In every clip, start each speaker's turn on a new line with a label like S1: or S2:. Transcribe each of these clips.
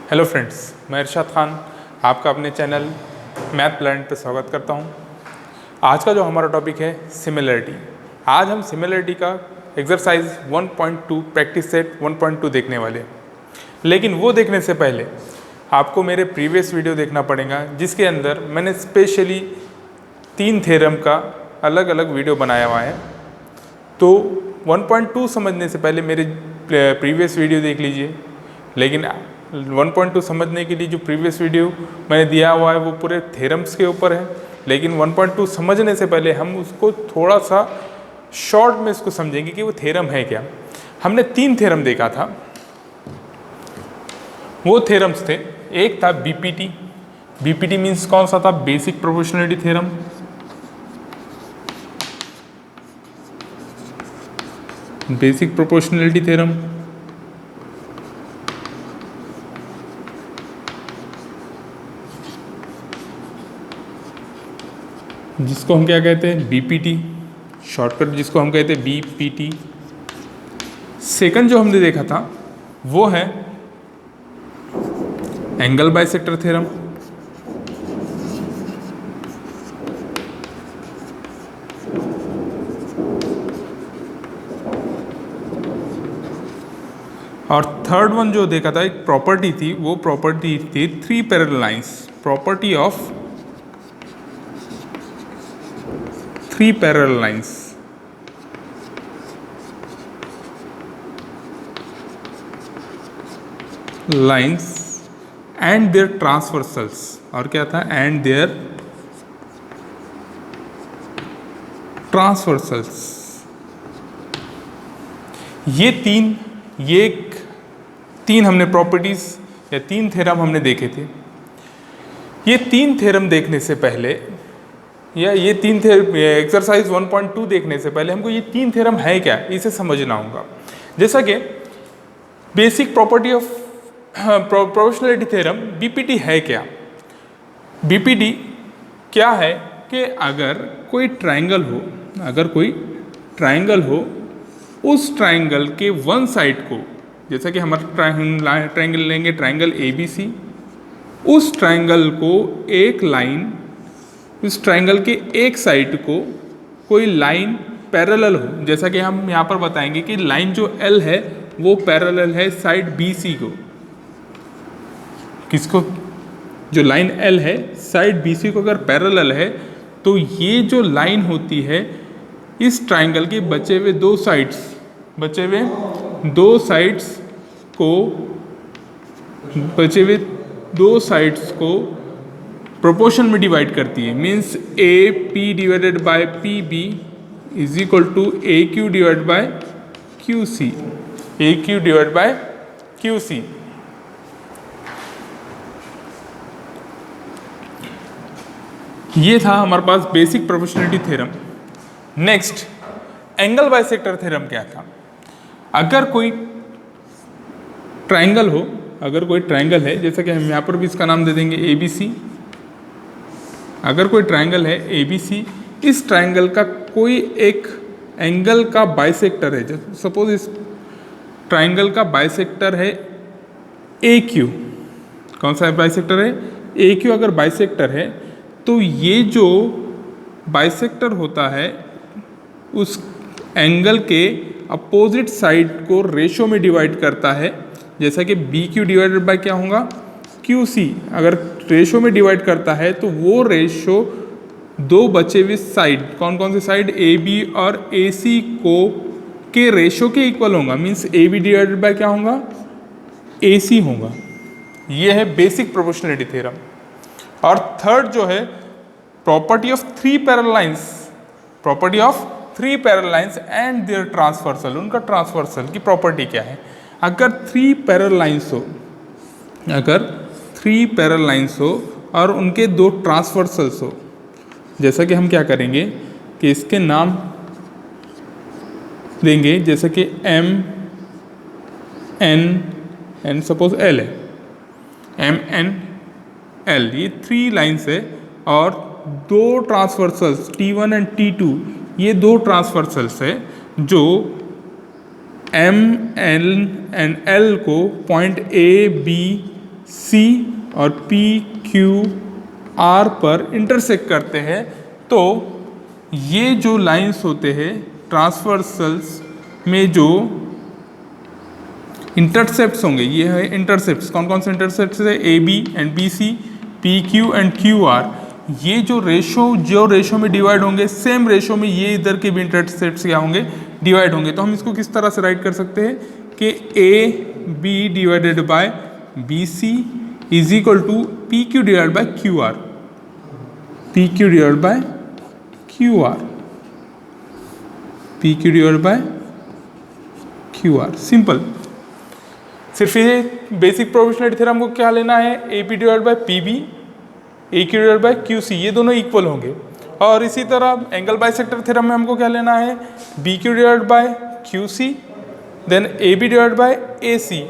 S1: Hello friends, मैं इरशाद खान आपका अपने चैनल मैथ प्लैनेट पर स्वागत करता हूं। आज का जो हमारा टॉपिक है सिमिलरिटी। आज हम सिमिलरिटी का एक्सरसाइज 1.2 प्रैक्टिस सेट 1.2 देखने वाले हैं। लेकिन वो देखने से पहले आपको मेरे प्रीवियस वीडियो देखना पड़ेगा, जिसके अंदर मैंने स्पेशली 3 थ्योरम का अलग अलग वीडियो बनाया हुआ है। तो 1.2 समझने से पहले मेरे प्रीवियस वीडियो देख लीजिए। लेकिन 1.2 समझने के लिए जो प्रीवियस वीडियो मैंने दिया हुआ है वो पूरे थ्योरम्स के ऊपर है। लेकिन 1.2 समझने से पहले हम उसको थोड़ा सा शॉर्ट में इसको समझेंगे कि वो थ्योरम है क्या। हमने 3 थ्योरम देखा था। वो थ्योरम्स थे, एक था बीपीटी। बीपीटी मीन्स कौन सा था? Basic proportionality theorem. Basic proportionality theorem, जिसको हम क्या कहते हैं? बीपीटी, शॉर्टकट जिसको हम कहते हैं बीपीटी। सेकंड जो हमने देखा था वो है एंगल बाइसेक्टर थ्योरम। और थर्ड वन जो देखा था, एक प्रॉपर्टी थी, वो प्रॉपर्टी थी 3 parallel lines. Property of 3 parallel lines. Lines and their transversals. और क्या था? And their transversals. ये तीन हमने प्रॉपर्टीज या 3 थ्योरम हमने देखे थे। ये 3 थ्योरम देखने से पहले या ये 3 एक्सरसाइज 1.2 देखने से पहले हमको ये 3 थ्योरम है क्या, इसे समझना होगा। जैसा कि basic property of proportionality theorem, BPT है क्या? बीपीटी क्या है कि अगर कोई ट्रायंगल हो, उस ट्रायंगल के वन साइड को, जैसा कि हमारा ट्रायंगल लेंगे, ट्रायंगल ABC, उस ट्रायंगल को एक लाइन, इस ट्रायंगल के एक साइड को कोई लाइन पैरेलल हो। जैसा कि हम यहाँ पर बताएंगे कि लाइन जो L है वो पैरेलल है साइड BC को। किसको? जो लाइन L है साइड BC को अगर पैरेलल है तो ये जो लाइन होती है इस ट्रायंगल के बचे हुए दो साइड्स को प्रोपोर्शन में डिवाइड करती है। Means AP divided by PB is equal to AQ divide by QC। AQ divide by QC। ये था हमारे पास basic proportionality theorem. Next, angle bisector theorem क्या था? अगर कोई ट्रायंगल है, जैसा कि हम यहाँ पर भी इसका नाम दे देंगे ABC। अगर कोई ट्रायंगल है ABC, इस ट्रायंगल का कोई एक एंगल का बाइसेक्टर है। सपोज इस ट्रायंगल का बाइसेक्टर है AQ। कौन सा बाइसेक्टर है? AQ। अगर बाइसेक्टर है तो ये जो बाइसेक्टर होता है उस एंगल के अपोजिट साइड को रेशो में डिवाइड करता है। जैसा कि BQ डिवाइडेड बाय क्या होगा? QC। अगर रेशो में डिवाइड करता है तो वो रेशो दो बचे हुए साइड, कौन कौन से साइड? AB और AC को के रेशो के इक्वल होगा। मीन्स AB डिवाइडेड बाय क्या होगा? AC होगा। ये है बेसिक प्रोपोर्शनलिटी थ्योरम। और थर्ड जो है property of 3 parallel lines. Property of 3 parallel lines and their transversal. उनका ट्रांसवर्सल की प्रॉपर्टी क्या है? अगर 3 पैरेलल लाइंस हो और उनके 2 ट्रांसवर्सल्स हो, जैसा कि हम क्या करेंगे कि इसके नाम देंगे, जैसे कि MN सपोज L है, MNL। ये 3 लाइंस है और 2 ट्रांसवर्सल्स T1 एंड T2, ये 2 ट्रांसवर्सल्स है जो M, N एंड L को पॉइंट A, B सी और पी क्यू आर पर इंटरसेक्ट करते हैं, तो ये जो लाइंस होते हैं ट्रांसवर्सल्स में जो इंटरसेप्ट्स होंगे, ये है इंटरसेप्ट्स। कौन कौन से इंटरसेप्ट्स है? A B and B C, P Q and Q R. ये जो रेशो में डिवाइड होंगे, सेम रेशो में ये इधर के भी इंटरसेप्ट्स क्या होंगे? डिवाइड होंगे। तो हम इसको किस तरह से राइट कर सकते हैं कि A B divided by B C is equal to P Q divide by Q R, P Q divide by Q R, P Q divide by Q R. Simple. सिर्फ ये बेसिक प्रोपोर्शनलिटी थ्योरम को क्या लेना है? A P divide by P B, A Q divide by Q C, ये दोनों equal होंगे। और इसी तरह एंगल बाइसेक्टर थ्योरम में हमको क्या लेना है? B Q divide by Q C, then A B divide by A C.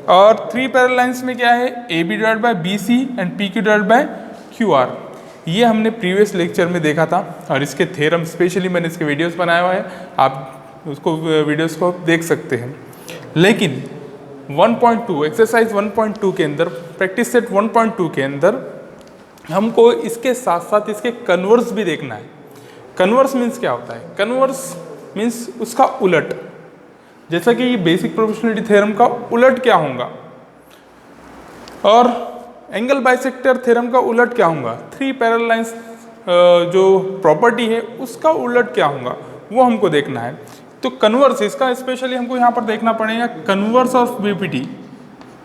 S1: और थ्री पैरेलल लाइंस में क्या है? A B divide by B C and P Q divide by Q R. ये हमने प्रीवियस लेक्चर में देखा था और इसके थ्योरम स्पेशली मैंने इसके वीडियोस बनाया हुआ है, आप उसको वीडियोस को देख सकते हैं। लेकिन 1.2 एक्सरसाइज 1.2 के अंदर, प्रैक्टिस सेट 1.2 के अंदर हमको इसके साथ साथ इसके कन्वर्स भी देखना है। कन्वर्स मीन्स क्या होता है? कन्वर्स मीन्स उसका उलट। जैसा कि ये बेसिक प्रोपोर्शनलिटी थ्योरम का उलट क्या होगा और एंगल बाइसेक्टर थ्योरम का उलट क्या होगा, थ्री पैरेलल लाइंस जो प्रॉपर्टी है उसका उलट क्या होगा, वो हमको देखना है। तो कन्वर्स, इसका स्पेशली हमको यहाँ पर देखना पड़ेगा converse of BPT,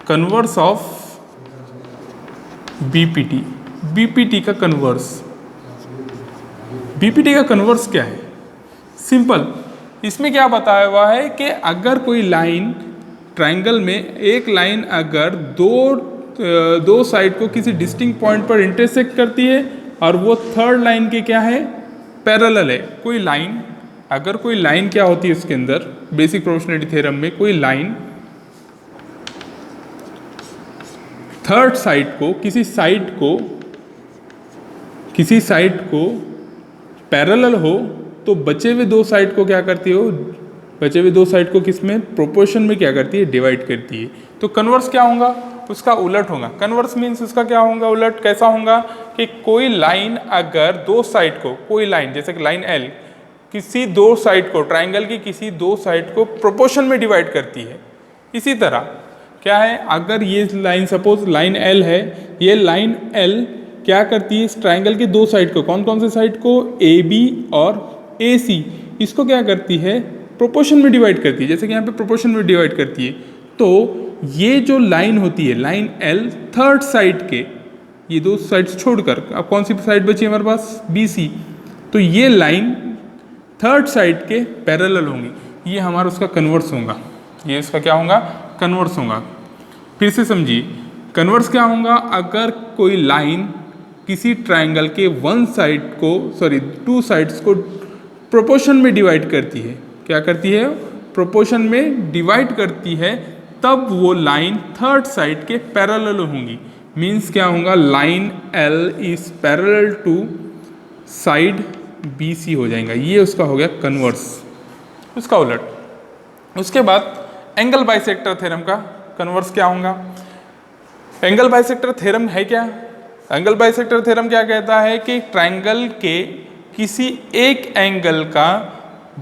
S1: converse of BPT, BPT का कन्वर्स। बीपीटी का कन्वर्स क्या है? सिंपल। इसमें क्या बताया हुआ है कि अगर कोई लाइन ट्राइंगल में, एक लाइन अगर दो साइड को किसी डिस्टिंक्ट पॉइंट पर इंटरसेक्ट करती है और वो थर्ड लाइन के क्या है? पैरेलल है। कोई लाइन, अगर कोई लाइन क्या होती है उसके अंदर बेसिक प्रोपोर्शनलिटी थ्योरम में, कोई लाइन थर्ड साइड को, किसी साइड को पैरेलल हो तो बचे हुए दो साइड को क्या करती हो? बचे हुए दो साइड को किसमें? प्रोपोर्शन में क्या करती है? डिवाइड करती है। तो कन्वर्स क्या होगा? उसका उलट होगा। कन्वर्स मीन्स उसका क्या होगा? उलट। कैसा होगा कि कोई लाइन अगर दो साइड को, कोई लाइन जैसे कि लाइन एल किसी दो साइड को, ट्राइंगल की किसी दो साइड को प्रोपोर्शन में डिवाइड करती है। इसी तरह क्या है, अगर ये लाइन सपोज लाइन एल है, ये लाइन एल क्या करती है? इस ट्राइंगल के दो साइड को, कौन कौन से साइड को? ए बी और ए सी, इसको क्या करती है? प्रोपोर्शन में डिवाइड करती है। जैसे कि यहाँ पे प्रोपोर्शन में डिवाइड करती है। तो ये जो लाइन होती है लाइन एल, थर्ड साइड के, ये दो साइड्स छोड़कर अब कौन सी साइड बची हमारे पास? B C. तो ये लाइन थर्ड साइड के पैरेलल होंगी। ये हमारा उसका कन्वर्स होगा। ये इसका क्या होगा? कन्वर्स होगा। फिर से समझिए, कन्वर्स क्या होगा? अगर कोई लाइन किसी ट्राइंगल के वन साइड को, सॉरी टू साइड्स को प्रोपोर्शन में डिवाइड करती है। क्या करती है? प्रोपोर्शन में डिवाइड करती है, तब वो लाइन थर्ड साइड के पैरेलल होंगी। मीन्स क्या होगा? Line L is parallel to side B C हो जाएगा। ये उसका हो गया कन्वर्स, उसका उलट। उसके बाद एंगल बाइसेक्टर थ्योरम का कन्वर्स क्या होगा? एंगल बाइसेक्टर थ्योरम है क्या? एंगल बाइसेक्टर थ्योरम क्या कहता है कि ट्राइंगल के किसी एक एंगल का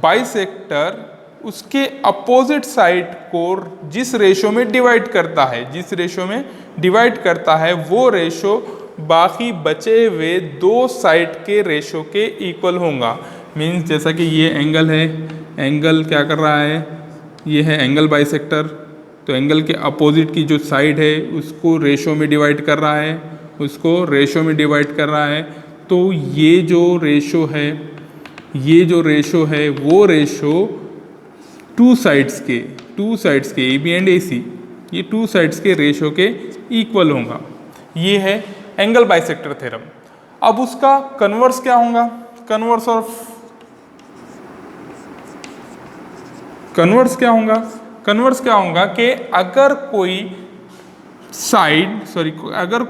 S1: बाइसेक्टर उसके अपोजिट साइड को जिस रेशो में डिवाइड करता है, जिस रेशो में डिवाइड करता है, वो रेशो बाकी बचे हुए दो साइड के रेशो के इक्वल होगा। मीन्स जैसा कि ये एंगल है, एंगल क्या कर रहा है? ये है एंगल बाइसेक्टर। तो एंगल के अपोजिट की जो साइड है उसको रेशो में डिवाइड कर रहा है, उसको रेशो में डिवाइड कर रहा है। तो ये जो रेशो है, ये जो रेशो है वो रेशो टू साइड्स के ए बी एंड ए सी, ये टू साइड्स के रेशो के इक्वल होगा। ये है एंगल बाइसेक्टर थ्योरम। अब उसका कन्वर्स क्या होगा? कन्वर्स क्या होगा? कन्वर्स क्या होगा कि अगर कोई साइड, सॉरी अगर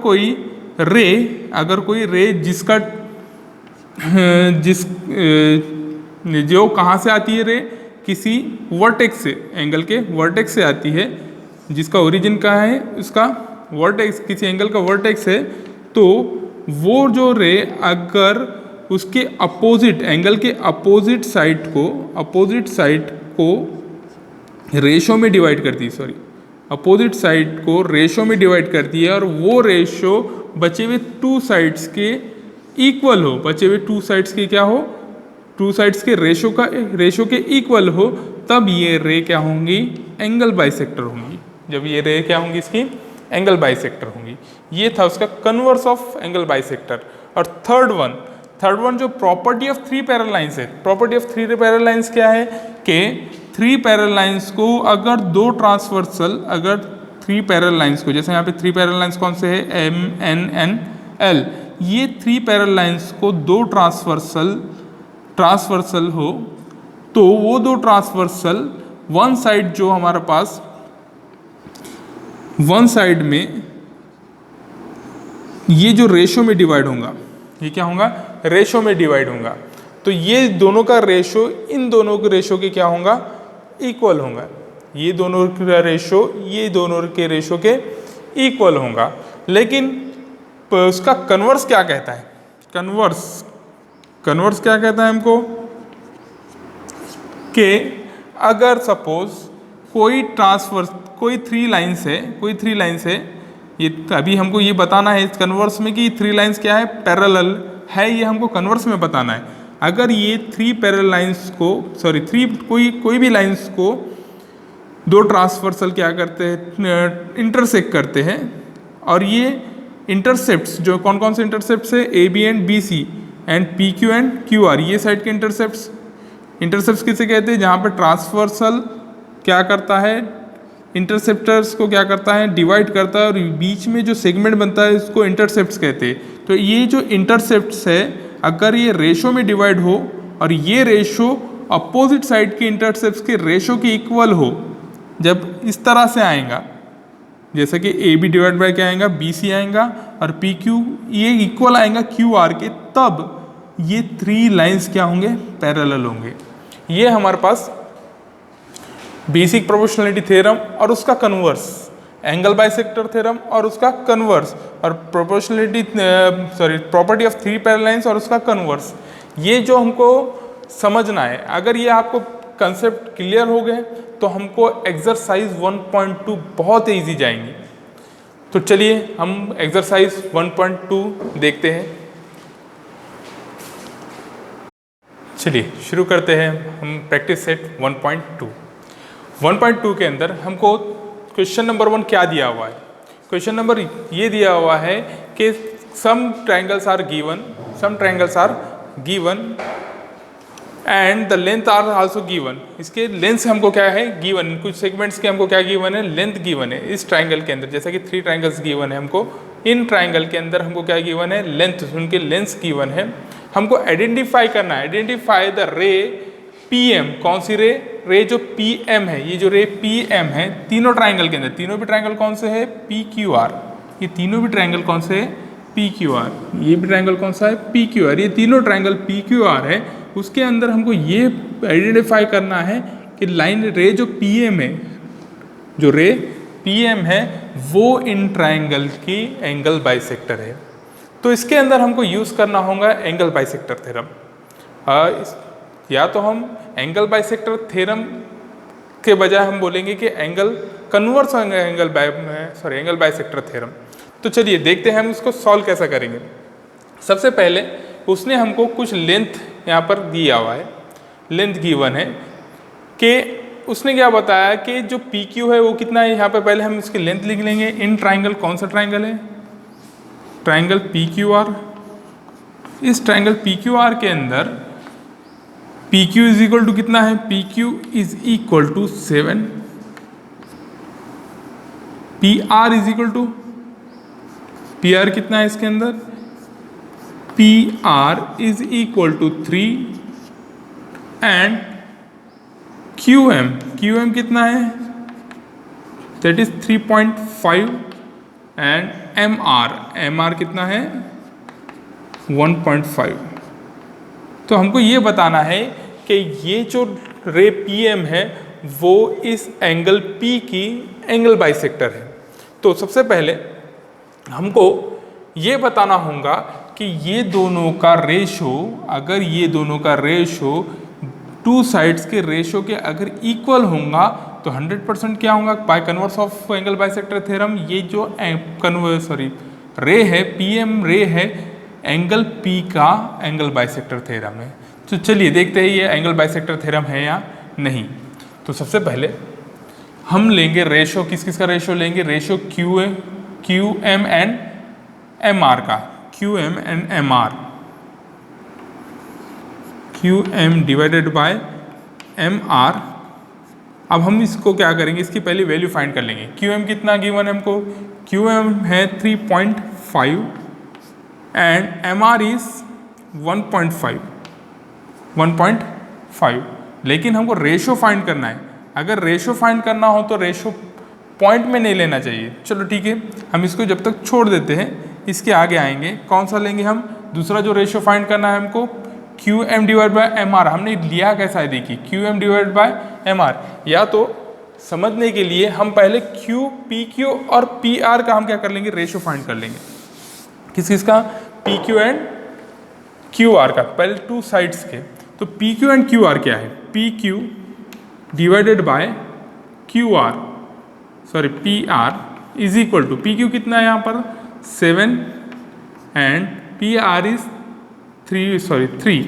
S1: कोई रे जिसका जो कहाँ से आती है रे? किसी वर्टेक्स से, एंगल के वर्टेक्स से आती है, जिसका ओरिजिन कहाँ है? उसका वर्टेक्स, किसी एंगल का वर्टेक्स है, तो वो जो रे अगर उसके अपोजिट एंगल के अपोजिट साइड को रेशो में डिवाइड करती है, अपोजिट साइड को रेशो में डिवाइड करती है और वो रेशो बचे हुए टू साइड्स के इक्वल हो, बचे हुए टू साइड्स के क्या हो, टू साइड्स के रेशो के इक्वल हो, तब ये रे क्या होंगी, एंगल बाइसेक्टर होंगी। जब ये रे क्या होंगी, इसकी एंगल बाइसेक्टर होंगी। ये था उसका कन्वर्स ऑफ एंगल बाइसेक्टर। और थर्ड वन जो property of three parallel lines है, property of three parallel lines क्या है कि थ्री पैरेलल लाइंस को अगर दो ट्रांसवर्सल, अगर थ्री पैरेलल लाइंस को, जैसे यहाँ पे थ्री पैरेलल लाइंस कौन से है, एम एन एन एल, ये थ्री पैरेलल लाइंस को दो ट्रांसवर्सल हो, तो वो दो ट्रांसवर्सल वन साइड जो हमारे पास वन साइड में ये जो रेशो में डिवाइड होगा, ये क्या होगा, रेशो में डिवाइड होगा। तो ये दोनों का रेशो इन दोनों के रेशो के क्या होगा, इक्वल होगा। ये दोनों का रेशो ये दोनों के रेशो के इक्वल होगा। लेकिन उसका कन्वर्स क्या कहता है, कन्वर्स क्या कहता है हमको, कि अगर सपोज कोई थ्री लाइंस है, ये अभी हमको ये बताना है इस कन्वर्स में कि थ्री लाइंस क्या है, पैरेलल है, ये हमको कन्वर्स में बताना है। अगर ये थ्री पैरेलल लाइंस को कोई भी लाइंस को दो ट्रांसवर्सल क्या करते हैं, इंटरसेक्ट करते हैं, और ये इंटरसेप्ट्स जो कौन कौन से इंटरसेप्ट्स है, A B and B C and P Q and Q R, ये साइड के इंटरसेप्ट्स किसे कहते हैं, जहाँ पे ट्रांसवर्सल क्या करता है, इंटरसेप्टर्स को क्या करता है, डिवाइड करता है, और बीच में जो सेगमेंट बनता है इसको इंटरसेप्ट्स कहते हैं। तो ये जो इंटरसेप्ट्स है, अगर ये रेशो में डिवाइड हो और ये रेशो अपोजिट साइड के इंटरसेप्ट्स के रेशो के इक्वल हो, जब इस तरह से आएगा, जैसे कि ए बी डिवाइड बाय क्या आएगा, बी सी आएगा, और पी क्यू ये इक्वल आएगा क्यू आर के, तब ये थ्री लाइंस क्या होंगे, पैरेलल होंगे। ये हमारे पास बेसिक प्रोपोर्शनलिटी थ्योरम और उसका कन्वर्स, एंगल बाइसेक्टर थ्योरम और उसका कन्वर्स, और property of three parallel lines और उसका कन्वर्स, ये जो हमको समझना है। अगर ये आपको कंसेप्ट क्लियर हो गए तो हमको एक्सरसाइज 1.2 बहुत ईजी जाएंगी। तो चलिए हम एक्सरसाइज 1.2 देखते हैं। चलिए शुरू करते हैं हम प्रैक्टिस सेट 1.2 के अंदर हमको क्वेश्चन नंबर 1 क्या दिया हुआ है। क्वेश्चन नंबर ये दिया हुआ है कि some triangles are given and the length are also given. इसके लेंथ हमको क्या है गिवन, कुछ सेगमेंट्स के हमको क्या गिवन है, लेंथ गिवन है इस ट्रायंगल के अंदर। जैसा कि 3 ट्रायंगल्स गिवन है हमको, इन ट्रायंगल के अंदर हमको क्या गिवन है, लेंथ, उनके लेंथ गिवन है। हमको आइडेंटिफाई करना है, आइडेंटिफाई द रे पीएम। कौन सी रे जो पीएम है, ये जो रे पीएम है तीनों ट्रायंगल के अंदर, तीनों भी ट्रायंगल कौन से है, पी क्यू आर। ये तीनों भी ट्रायंगल कौन से है, पी क्यू आर। ये भी ट्रायंगल कौन सा है, पी क्यू आर। ये तीनों ट्रायंगल पी क्यू आर है। उसके अंदर हमको ये आइडेंटिफाई करना है कि लाइन रे जो पीएम है, जो रे पीएम है वो इन ट्रायंगल की एंगल बाइसेक्टर है। तो इसके अंदर हमको यूज़ करना होगा एंगल बाइसेक्टर थ्योरम। या तो हम एंगल बाइसेक्टर थ्योरम के बजाय हम बोलेंगे कि angle converse angle bisector theorem. तो चलिए देखते हैं हम उसको सॉल्व कैसा करेंगे। सबसे पहले उसने हमको कुछ लेंथ यहाँ पर दिया हुआ है, लेंथ गिवन है कि उसने क्या बताया कि जो पी क्यू है वो कितना है। यहाँ पे पहले हम इसकी लेंथ लिख लेंगे। इन ट्रायंगल कौन सा ट्रायंगल है, ट्रायंगल पी क्यू आर। इस ट्रायंगल पी क्यू आर के अंदर P Q is equal to कितना है, P Q is equal to 7, P R is equal to, P R कितना है इसके अंदर, P R is equal to 3 and Q M कितना है, that is 3.5 and M R कितना है 1.5। तो हमको ये बताना है कि ये जो रे पीएम है वो इस एंगल पी की एंगल बाइसेक्टर है। तो सबसे पहले हमको ये बताना होगा कि ये दोनों का रेशो, अगर ये दोनों का रेशो टू साइड्स के रेशो के अगर इक्वल होगा तो 100% क्या होगा, bye converse of angle bisector theorem, ये जो रे है, पीएम रे है, एंगल पी का एंगल बाइसेक्टर थ्योरम है। तो चलिए देखते हैं ये एंगल बाइसेक्टर थ्योरम है या नहीं। तो सबसे पहले हम लेंगे रेशो, किस किस का रेशो लेंगे, ratio Q M and M R का, Q M and M R, Q M divided by M R. अब हम इसको क्या करेंगे, इसकी पहले वैल्यू फाइंड कर लेंगे। क्यू एम कितना गिवन है हमको, क्यू एम है 3.5 एंड एम आर इज 1.5, लेकिन हमको रेशो फाइंड करना है। अगर रेशो फाइंड करना हो तो रेशो पॉइंट में नहीं लेना चाहिए। चलो ठीक है, हम इसको जब तक छोड़ देते हैं, इसके आगे आएंगे। कौन सा लेंगे हम, दूसरा जो रेशो फाइंड करना है हमको, Q M divide by M R. हमने लिया कैसा है देखिए, Q M divide by M R. या तो समझने के लिए हम पहले क्यू, पी क्यू और पी आर का हम क्या कर लेंगे, रेशो फाइंड कर लेंगे। किस किस का, P Q and Q R का, पहले टू साइड्स के। तो P Q and Q R क्या है, P Q divided by Q R, sorry P R is equal to, P Q कितना है यहाँ पर 7 एंड पी आर इज 3।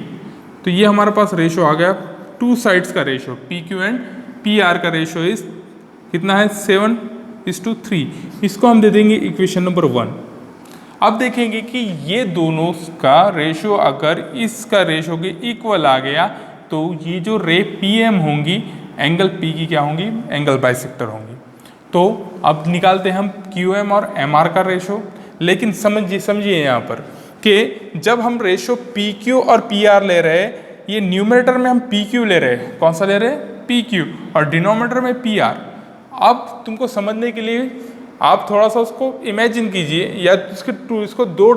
S1: तो ये हमारे पास रेशो आ गया, टू साइड्स का ratio, P Q and P R का रेशो इज कितना है 7:3। इसको हम दे देंगे इक्वेशन नंबर 1। अब देखेंगे कि ये दोनों का रेशो अगर इसका रेशो के इक्वल आ गया तो ये जो रे पी एम होंगी, एंगल पी की क्या होंगी, एंगल बाइसेक्टर होंगी। तो अब निकालते हैं हम क्यू एम और एम आर का रेशो। लेकिन समझिए यहाँ पर कि जब हम रेशो पी क्यू और पी आर ले रहे हैं, ये न्यूमरेटर में हम पी क्यू ले रहे हैं, कौन सा ले रहे हैं, पी क्यू, और डिनोमिनेटर में पी आर। अब तुमको समझने के लिए आप थोड़ा सा उसको इमेजिन कीजिए, या इसको दो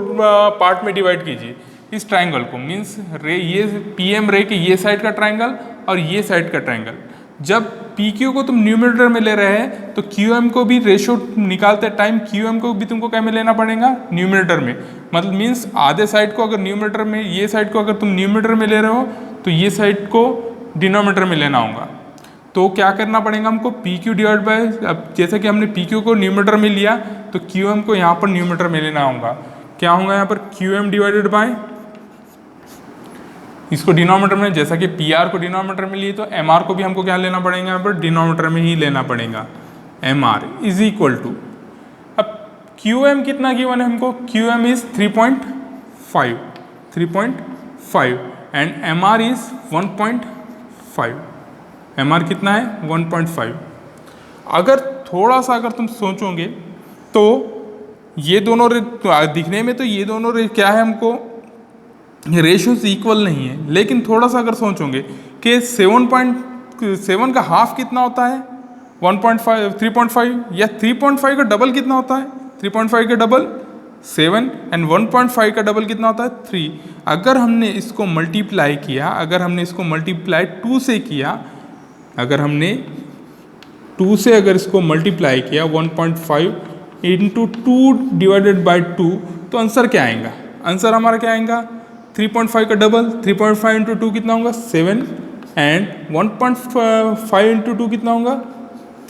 S1: पार्ट में डिवाइड कीजिए इस ट्राइंगल को, मीन्स रे, ये पी एम रे के ये साइड का ट्राइंगल और ये साइड का ट्राइंगल। जब पी क्यू को तुम न्यूमरेटर में ले रहे हैं तो क्यू एम को भी रेशो निकालते टाइम क्यू एम को भी तुमको क्या में लेना पड़ेगा, न्यूमरेटर में। मतलब मीन्स आधे साइड को अगर न्यूमरेटर में, ये साइड को अगर तुम न्यूमरेटर में ले रहे हो तो ये साइड को डिनोमिनेटर में लेना होगा। तो क्या करना पड़ेगा हमको, पी क्यू डिवाइड बाय, अब जैसे कि हमने पी क्यू को न्यूमरेटर में लिया तो क्यू एम को यहाँ पर न्यूमरेटर में लेना होगा। क्या होगा यहाँ पर, क्यू एम डिवाइडेड बाय, इसको डिनोमिनेटर में, जैसा कि पी आर को डिनोमिनेटर में लिए तो एम आर को भी हमको क्या लेना पड़ेगा, यहाँ पर डिनोमिनेटर में ही लेना पड़ेगा। M R is equal to, अब क्यू एम कितना गिवन है हमको, Q M is 3.5 and M R is 1.5। M R कितना है 1.5। अगर थोड़ा सा अगर तुम सोचोगे तो ये दोनों दिखने में तो ये दोनों क्या है, हमको रेशियोज इक्वल नहीं है। लेकिन थोड़ा सा अगर सोचोगे कि 7.7 का हाफ कितना होता है 1.5, 3.5, या 3.5 का डबल कितना होता है, 3.5 का डबल 7 एंड 1.5 का डबल कितना होता है 3। अगर हमने इसको मल्टीप्लाई किया, अगर हमने इसको मल्टीप्लाई 2 से किया, अगर हमने 2 से अगर इसको मल्टीप्लाई किया 1.5 इंटू 2 डिवाइडेड बाई 2, तो आंसर क्या आएगा, आंसर हमारा क्या आएगा 3.5 का डबल, 3.5 इंटू 2 कितना होगा 7 एंड 1.5 इंटू 2 कितना होगा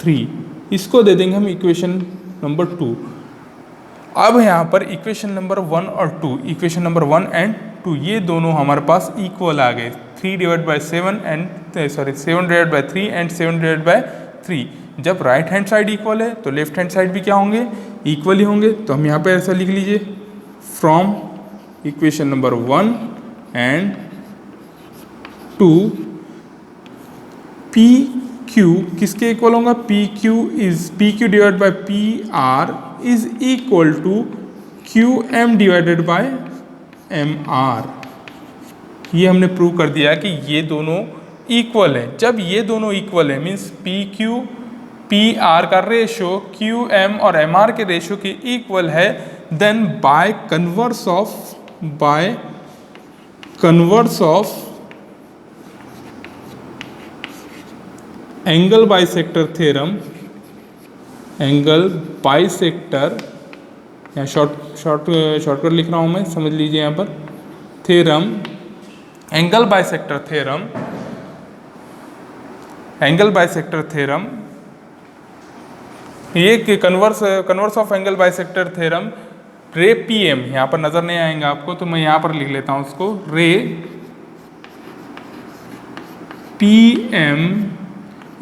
S1: 3। इसको दे देंगे हम इक्वेशन नंबर 2। अब यहाँ पर इक्वेशन नंबर 1 और 2, इक्वेशन नंबर 1 एंड 2 ये दोनों हमारे पास इक्वल आ गए, 3 divide by 7 and 7 divide by 3 and 7 divide by 3। जब राइट हैंड साइड इक्वल है तो लेफ्ट हैंड साइड भी क्या होंगे, इक्वल ही होंगे। तो हम यहाँ पे ऐसा लिख लीजिए, from equation number 1 and 2 P Q किसके इक्वल होगा, P Q divide by P R is equal to Q M divided by M R. ये हमने प्रूव कर दिया कि ये दोनों इक्वल है। जब ये दोनों इक्वल है means P Q P R का रेशो क्यू एम और एम आर के रेशो के इक्वल है, then by converse of angle bisector theorem, angle bisector यहाँ शॉर्टकट लिख रहा हूँ मैं, समझ लीजिए यहाँ पर theorem, angle bisector theorem, angle bisector theorem, ये converse of angle bisector theorem ray P M, यहाँ पर नज़र नहीं आएगा आपको तो मैं यहाँ पर लिख लेता हूँ उसको, ray P M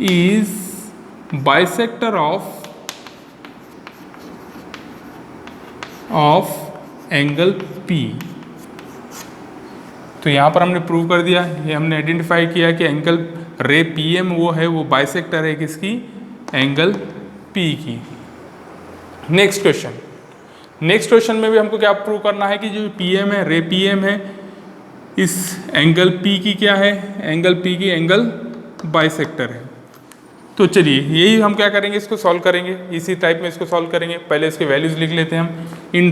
S1: is bisector of angle P. तो यहाँ पर हमने प्रूव कर दिया, ये हमने आइडेंटिफाई किया कि एंगल रे पी एम वो है, वो बाइसेक्टर है किसकी, एंगल पी की। नेक्स्ट क्वेश्चन में भी हमको क्या प्रूव करना है कि जो पी एम है, रे पी एम है, इस एंगल पी की क्या है, एंगल पी की एंगल बाइसेक्टर है। तो चलिए यही हम क्या करेंगे, इसको सॉल्व करेंगे, इसी टाइप में इसको सॉल्व करेंगे। पहले इसके वैल्यूज लिख लेते हैं हम। In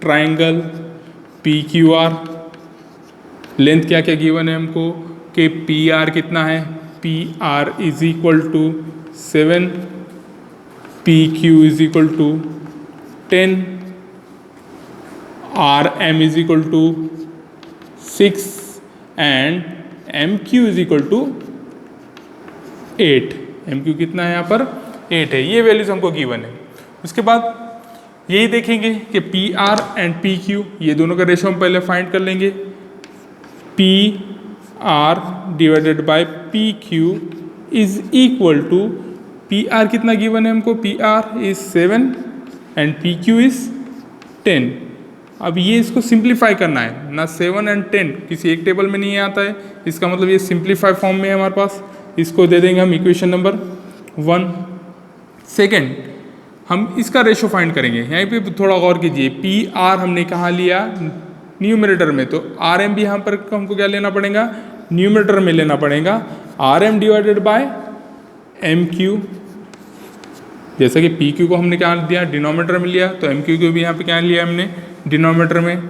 S1: triangle P Q are, length क्या क्या गिवन है हमको कि पी आर कितना है, P R is equal to 7, P Q is equal to 10, R M is equal to 6 and M Q is equal to 8। M Q कितना है यहाँ पर, 8 है। ये वैल्यूज हमको गिवन है। उसके बाद यही देखेंगे कि P R and P Q, ये दोनों का रेशो हम पहले फाइंड कर लेंगे। P R divided by P Q is equal to, P R कितना गिवन है हमको, P R is 7 and P Q is 10। अब ये इसको सिंप्लीफाई करना है ना, 7 एंड 10 किसी एक टेबल में नहीं आता है, इसका मतलब ये सिंप्लीफाई फॉर्म में है हमारे पास। इसको दे देंगे हम इक्वेशन नंबर 1। सेकेंड हम इसका रेशो फाइंड करेंगे। यहाँ पे थोड़ा गौर कीजिए, पी आर हमने कहाँ लिया, न्यूमरेटर में, तो आर एम भी यहाँ पर हमको क्या लेना पड़ेगा, न्यूमरेटर में लेना पड़ेगा। R M divided by M Q, जैसा कि पी क्यू को हमने क्या दिया, डिनोमिनेटर में लिया, तो एम क्यू को भी यहाँ पे क्या लिया हमने, डिनोमिनेटर में।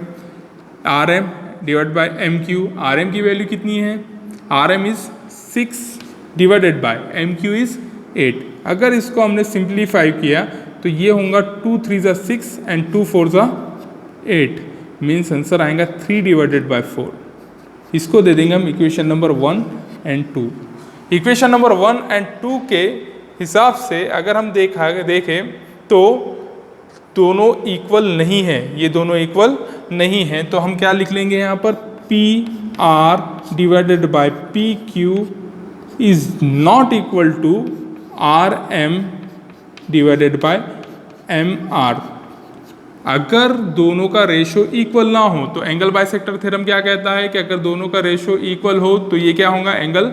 S1: R M divide by M Q, R M की वैल्यू कितनी है, R M is 6 divided by M Q is 8। अगर इसको हमने सिंप्लीफाई किया तो ये होगा 2 3 ज़ा 6 एंड 2 4 ज़ा 8, मीन्स आंसर आएगा 3 डिवाइडेड बाय 4। इसको दे देंगे हम equation number 1 and 2। Equation number 1 and 2 के हिसाब से अगर हम देखें तो दोनों इक्वल नहीं है, ये दोनों इक्वल नहीं है, तो हम क्या लिख लेंगे यहाँ पर, P R divided by P Q is not equal to R M divided by M R. अगर दोनों का रेशो इक्वल ना हो तो एंगल बाइसेक्टर थ्योरम क्या कहता है कि अगर दोनों का रेशो इक्वल हो तो ये क्या होगा, एंगल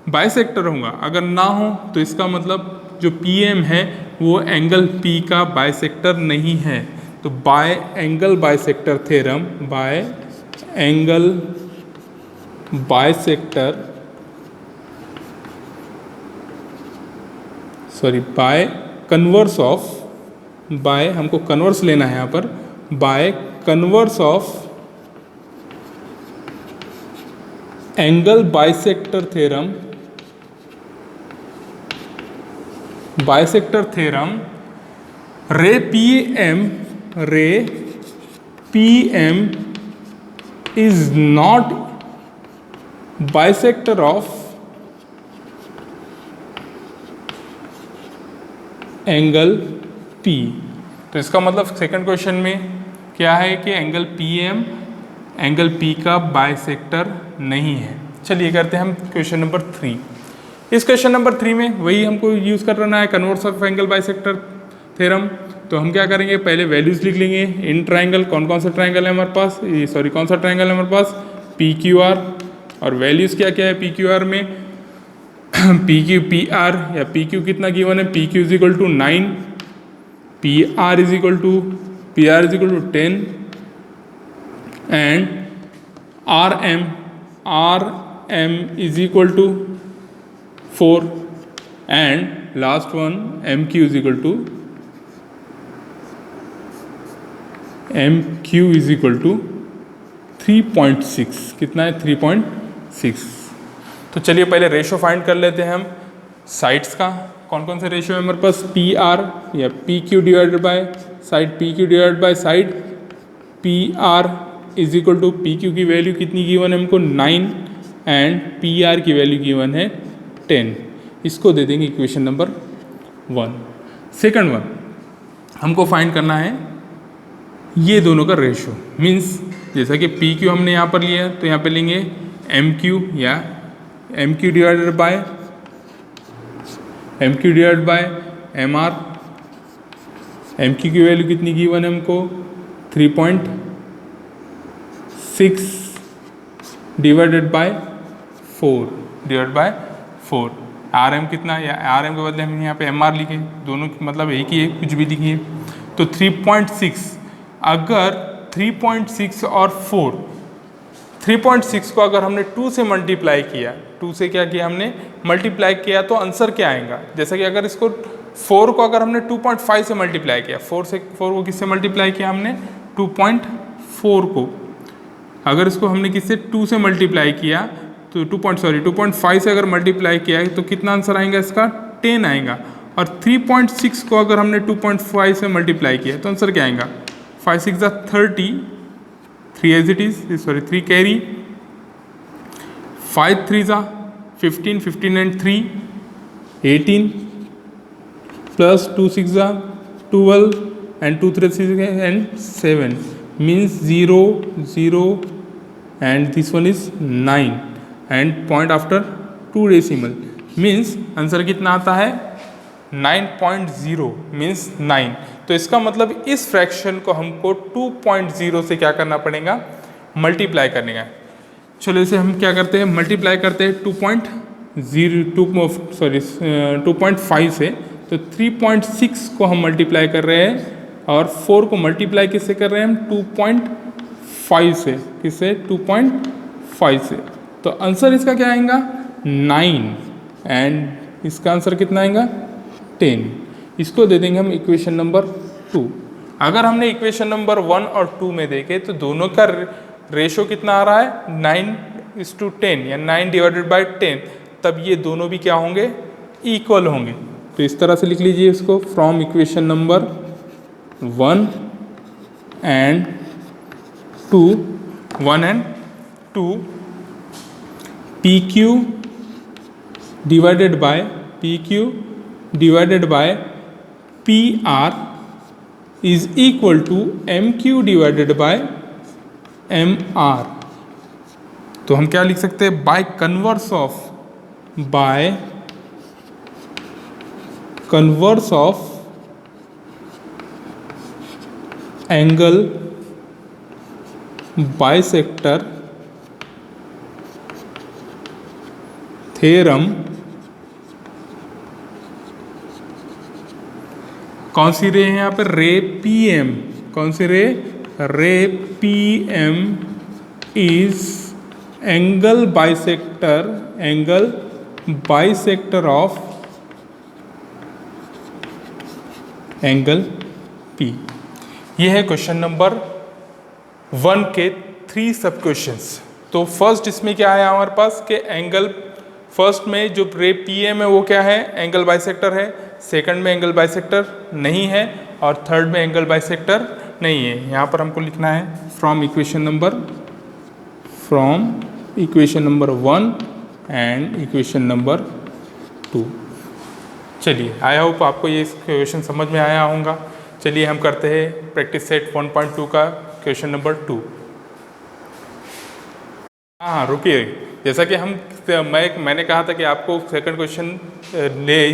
S1: बाइसेक्टर होगा। अगर ना हो तो इसका मतलब जो पी एम है वो एंगल पी का बाइसेक्टर नहीं है। तो by angle bisector theorem, by angle bisector, sorry by converse of, by हमको कन्वर्स लेना है यहाँ पर, by converse of angle bisector theorem, bisector theorem, ray P M is not bisector of angle P. तो इसका मतलब सेकंड क्वेश्चन में क्या है कि angle P M angle P का बाइसेक्टर नहीं है। चलिए करते हैं हम क्वेश्चन नंबर 3। इस क्वेश्चन नंबर 3 में वही हमको यूज़ करना है, converse of angle bisector theorem. तो हम क्या करेंगे, पहले वैल्यूज लिख लेंगे। इन ट्राइंगल कौन कौन सा ट्राइंगल है हमारे पास, सॉरी कौन सा ट्राइंगल है हमारे पास, पी क्यू आर, और वैल्यूज़ क्या क्या है पी क्यू आर में, पी आर या पी क्यू कितना गिवन है, P Q is equal to 9, P R is equal to 10 and R M is equal to 4 and last one M Q is equal to 3.6। कितना है, 3.6। तो चलिए पहले ratio find कर लेते हैं हम साइड्स का। कौन कौन से रेशो है हमारे पास, पी आर या P Q divided by side P Q divide by side P R is equal to P Q की वैल्यू कितनी गिवन है हमको 9 एंड पी आर की वैल्यू गिवन है 10। इसको दे देंगे इक्वेशन नंबर 1। सेकंड वन हमको फाइंड करना है ये दोनों का रेशो, मीन्स जैसा कि पी क्यू हमने यहाँ पर लिया तो यहाँ पे लेंगे एम क्यू या M Q divided by M R. M Q की वैल्यू कितनी गिवन है हमको 3.6 डिवाइडेड बाय 4 आर एम कितना है, या आर एम के बदले हम यहाँ पे एम आर लिखे, दोनों मतलब एक ही है, कुछ भी लिखिए। तो 3.6, अगर 3.6 और 4, 3.6 को अगर हमने 2 से मल्टीप्लाई किया, 2 से क्या किया हमने मल्टीप्लाई किया, तो आंसर क्या आएगा। जैसा कि अगर इसको 4 को अगर हमने 2.5 से मल्टीप्लाई किया, 4 को किससे मल्टीप्लाई किया हमने 2.4 को, अगर इसको हमने किससे 2 से मल्टीप्लाई किया तो 2.5 से अगर मल्टीप्लाई किया है तो कितना आंसर आएगा इसका 10 आएगा। और 3.6 को अगर हमने 2.5 से मल्टीप्लाई किया तो आंसर क्या आएगा 5 6 30, 3 as it is, sorry 3 carry, 5 3 15, 15 and 3 18, plus 2 6 12 and 2 3 6 and 7 means 0 0 and this one is 9 and point after 2 decimal means answer कितना आता है 9.0 means 9। तो इसका मतलब इस फ्रैक्शन को हमको 2.0 से क्या करना पड़ेगा मल्टीप्लाई करने का। चलो इसे हम क्या करते हैं मल्टीप्लाई करते हैं 2.5 से, तो 3.6 को हम मल्टीप्लाई कर रहे हैं और 4 को मल्टीप्लाई किससे कर रहे हैं हम 2.5 से, किससे 2.5 से। तो आंसर इसका क्या आएगा 9 एंड इसका आंसर कितना आएगा 10। इसको दे देंगे हम इक्वेशन नंबर 2। अगर हमने इक्वेशन नंबर 1 और 2 में देखे तो दोनों का रेशो कितना आ रहा है 9:10 या 9 डिवाइडेड बाय 10, तब ये दोनों भी क्या होंगे इक्वल होंगे। तो इस तरह से लिख लीजिए इसको from equation number 1 and 2 PQ divided by PR is equal to MQ divided by MR। तो हम क्या लिख सकते हैं by converse of angle bisector theorem. कौन सी रे है यहाँ पर रे PM, कौन सी रे PM is angle bisector of angle P। ये है क्वेश्चन नंबर 1 के 3 सब क्वेश्चंस। तो फर्स्ट इसमें क्या है हमारे पास कि एंगल, फर्स्ट में जो रे PM है वो क्या है एंगल बाइसेक्टर है, सेकंड में एंगल बाइसेक्टर नहीं है और थर्ड में एंगल बाइसेक्टर नहीं है। यहाँ पर हमको लिखना है from equation number 1 and equation number 2। चलिए आई होप आपको ये क्वेश्चन समझ में आया होगा। चलिए हम करते हैं प्रैक्टिस सेट 1.2 का क्वेश्चन नंबर 2। हाँ रुकिए, जैसा कि मैंने कहा था कि आपको सेकंड क्वेश्चन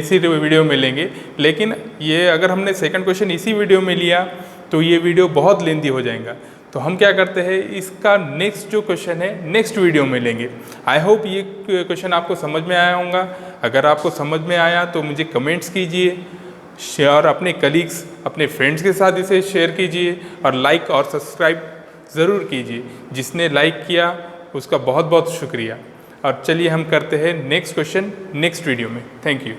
S1: इसी वीडियो में लेंगे, लेकिन ये अगर हमने सेकंड क्वेश्चन इसी वीडियो में लिया तो ये वीडियो बहुत लेंथी हो जाएगा। तो हम क्या करते हैं इसका नेक्स्ट जो क्वेश्चन है नेक्स्ट वीडियो में लेंगे। आई होप ये क्वेश्चन आपको समझ में आया होगा। अगर आपको समझ में आया तो मुझे कमेंट्स कीजिए, शेयर अपने कलीग्स अपने फ्रेंड्स के साथ इसे शेयर कीजिए और लाइक और सब्सक्राइब ज़रूर कीजिए। जिसने लाइक किया उसका बहुत बहुत शुक्रिया। और चलिए हम करते हैं नेक्स्ट क्वेश्चन नेक्स्ट वीडियो में। Thank you.